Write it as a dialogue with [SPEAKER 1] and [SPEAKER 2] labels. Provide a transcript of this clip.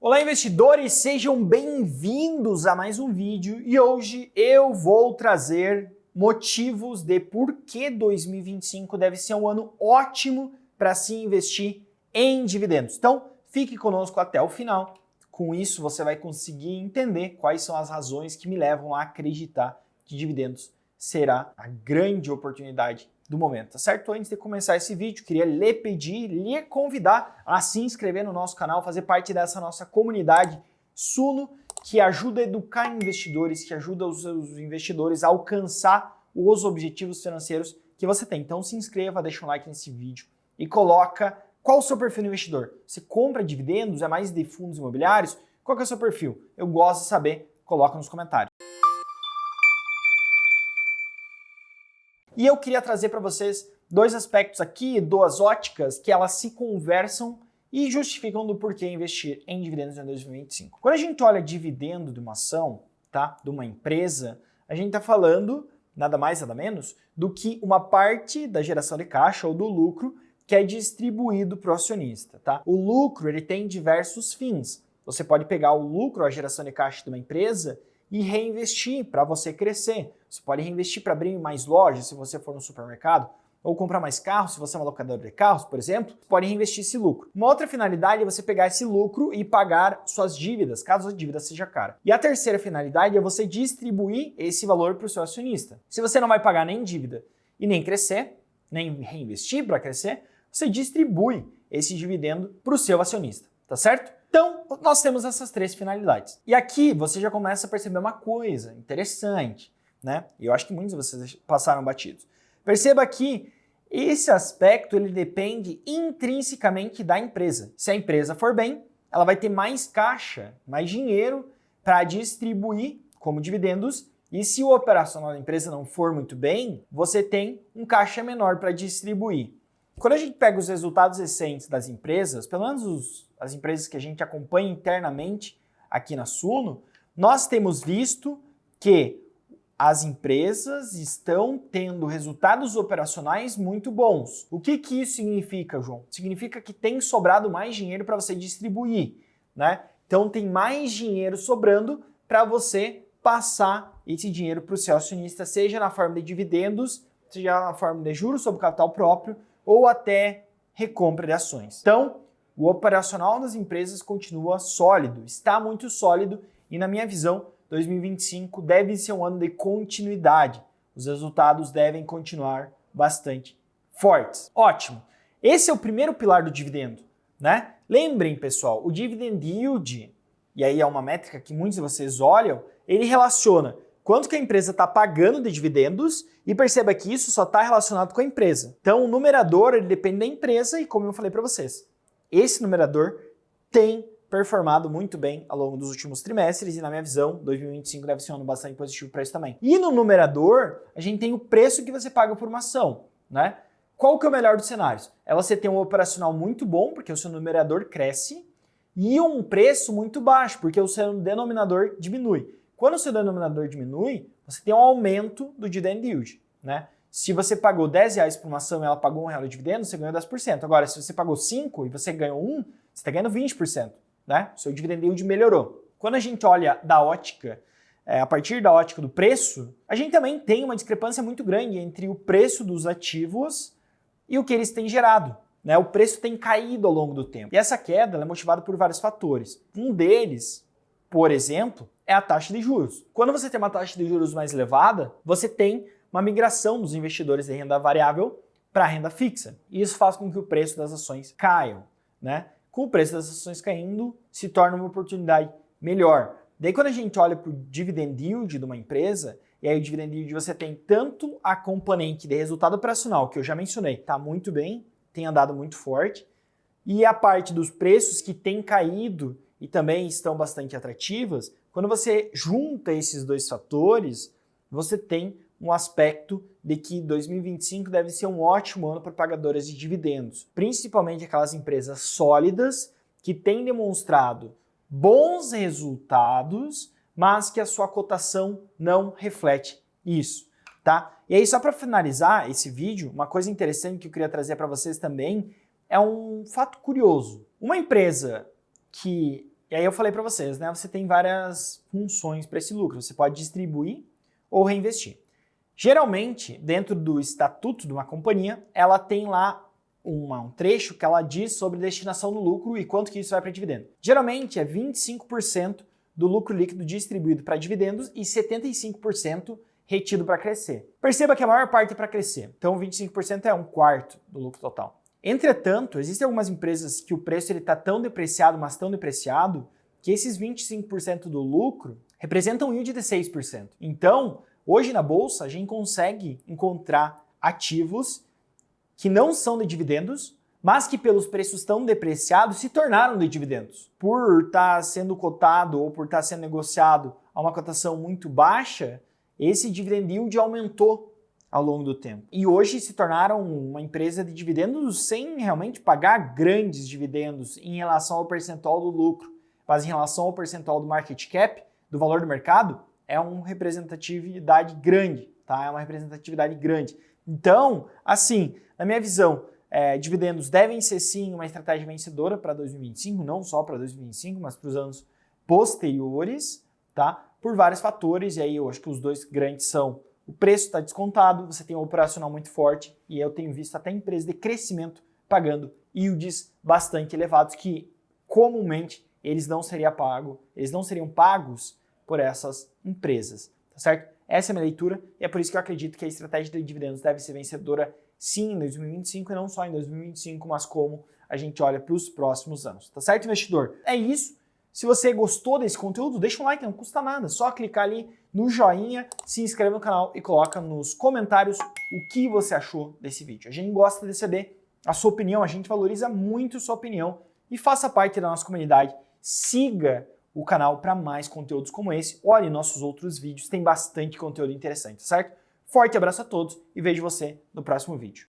[SPEAKER 1] Olá, investidores, sejam bem-vindos a mais um vídeo e hoje eu vou trazer motivos de por que 2025 deve ser um ano ótimo para se investir em dividendos. Então, fique conosco até o final. Com isso, você vai conseguir entender quais são as razões que me levam a acreditar que dividendos será a grande oportunidade do momento, tá certo? Antes de começar esse vídeo, queria lhe convidar a se inscrever no nosso canal, fazer parte dessa nossa comunidade Suno, que ajuda a educar investidores, que ajuda os seus investidores a alcançar os objetivos financeiros que você tem. Então se inscreva, deixa um like nesse vídeo e coloca qual o seu perfil de investidor. Você compra dividendos, é mais de fundos imobiliários? Qual que é o seu perfil? Eu gosto de saber, coloca nos comentários. E eu queria trazer para vocês dois aspectos aqui, duas óticas, que elas se conversam e justificam do porquê investir em dividendos em 2025. Quando a gente olha dividendo de uma ação, tá, de uma empresa, a gente está falando, nada mais, nada menos, do que uma parte da geração de caixa ou do lucro que é distribuído para o acionista. Tá? O lucro ele tem diversos fins. Você pode pegar o lucro, a geração de caixa de uma empresa, e reinvestir para você crescer. Você pode reinvestir para abrir mais lojas, se você for no supermercado, ou comprar mais carros, se você é uma locadora de carros, por exemplo, pode reinvestir esse lucro. Uma outra finalidade é você pegar esse lucro e pagar suas dívidas, caso a dívida seja cara. E a terceira finalidade é você distribuir esse valor para o seu acionista. Se você não vai pagar nem dívida e nem crescer, nem reinvestir para crescer, você distribui esse dividendo para o seu acionista, tá certo? Então, nós temos essas três finalidades. E aqui você já começa a perceber uma coisa interessante, né? E eu acho que muitos de vocês passaram batidos. Perceba que esse aspecto ele depende intrinsecamente da empresa. Se a empresa for bem, ela vai ter mais caixa, mais dinheiro para distribuir como dividendos. E se o operacional da empresa não for muito bem, você tem um caixa menor para distribuir. Quando a gente pega os resultados recentes das empresas, pelo menos as empresas que a gente acompanha internamente aqui na Suno, nós temos visto que as empresas estão tendo resultados operacionais muito bons. O que isso significa, João? Significa que tem sobrado mais dinheiro para você distribuir, né? Então tem mais dinheiro sobrando para você passar esse dinheiro para o seu acionista, seja na forma de dividendos, seja na forma de juros sobre capital próprio, ou até recompra de ações. Então, o operacional das empresas continua sólido, está muito sólido e, na minha visão, 2025 deve ser um ano de continuidade. Os resultados devem continuar bastante fortes. Ótimo! Esse é o primeiro pilar do dividendo, né? Lembrem, pessoal, o dividend yield, e aí é uma métrica que muitos de vocês olham, ele relaciona quanto que a empresa está pagando de dividendos e perceba que isso só está relacionado com a empresa. Então, o numerador ele depende da empresa e, como eu falei para vocês, esse numerador tem performado muito bem ao longo dos últimos trimestres e, na minha visão, 2025 deve ser um ano bastante positivo para isso também. E no numerador, a gente tem o preço que você paga por uma ação, né? Qual que é o melhor dos cenários? É você ter um operacional muito bom, porque o seu numerador cresce, e um preço muito baixo, porque o seu denominador diminui. Quando o seu denominador diminui, você tem um aumento do dividend yield, né? Se você pagou R$10 por uma ação e ela pagou R$1 de dividendo, você ganhou 10%. Agora, se você pagou 5 e você ganhou 1, você está ganhando 20%, né? O seu dividend yield melhorou. Quando a gente olha da ótica, a partir da ótica do preço, a gente também tem uma discrepância muito grande entre o preço dos ativos e o que eles têm gerado, né? O preço tem caído ao longo do tempo. E essa queda ela é motivada por vários fatores. Um deles, por exemplo, é a taxa de juros. Quando você tem uma taxa de juros mais elevada, você tem uma migração dos investidores de renda variável para a renda fixa. E isso faz com que o preço das ações caiam, né? Com o preço das ações caindo, se torna uma oportunidade melhor. Daí quando a gente olha para o dividend yield de uma empresa, e aí o dividend yield você tem tanto a componente de resultado operacional, que eu já mencionei, está muito bem, tem andado muito forte, e a parte dos preços que tem caído e também estão bastante atrativas. Quando você junta esses dois fatores, você tem um aspecto de que 2025 deve ser um ótimo ano para pagadoras de dividendos, principalmente aquelas empresas sólidas que têm demonstrado bons resultados, mas que a sua cotação não reflete isso, tá? E aí, só para finalizar esse vídeo, uma coisa interessante que eu queria trazer para vocês também é um fato curioso. Uma empresa que E aí eu falei para vocês, né? Você tem várias funções para esse lucro. Você pode distribuir ou reinvestir. Geralmente, dentro do estatuto de uma companhia, ela tem lá um trecho que ela diz sobre destinação do lucro e quanto que isso vai para dividendo. Geralmente é 25% do lucro líquido distribuído para dividendos e 75% retido para crescer. Perceba que a maior parte é para crescer, então 25% é 1/4 do lucro total. Entretanto, existem algumas empresas que o preço está tão depreciado, mas tão depreciado, que esses 25% do lucro representam um yield de 6%. Então, hoje na bolsa, a gente consegue encontrar ativos que não são de dividendos, mas que pelos preços tão depreciados se tornaram de dividendos. Por estar sendo cotado ou por estar sendo negociado a uma cotação muito baixa, esse dividend yield aumentou ao longo do tempo. E hoje se tornaram uma empresa de dividendos sem realmente pagar grandes dividendos em relação ao percentual do lucro, mas em relação ao percentual do market cap, do valor do mercado, é uma representatividade grande, tá? É uma representatividade grande. Então, assim, na minha visão, dividendos devem ser sim uma estratégia vencedora para 2025, não só para 2025, mas para os anos posteriores, tá? Por vários fatores, e aí eu acho que os dois grandes são: o preço está descontado, você tem um operacional muito forte, e eu tenho visto até empresas de crescimento pagando yields bastante elevados que comumente eles não seriam pagos por essas empresas, tá certo? Essa é a minha leitura e é por isso que eu acredito que a estratégia de dividendos deve ser vencedora sim em 2025 e não só em 2025, mas como a gente olha para os próximos anos, tá certo, investidor? É isso. Se você gostou desse conteúdo, deixa um like, não custa nada, só clicar ali no joinha, se inscreve no canal e coloca nos comentários o que você achou desse vídeo. A gente gosta de saber a sua opinião, a gente valoriza muito a sua opinião e faça parte da nossa comunidade. Siga o canal para mais conteúdos como esse. Olhe nossos outros vídeos, tem bastante conteúdo interessante, certo? Forte abraço a todos e vejo você no próximo vídeo.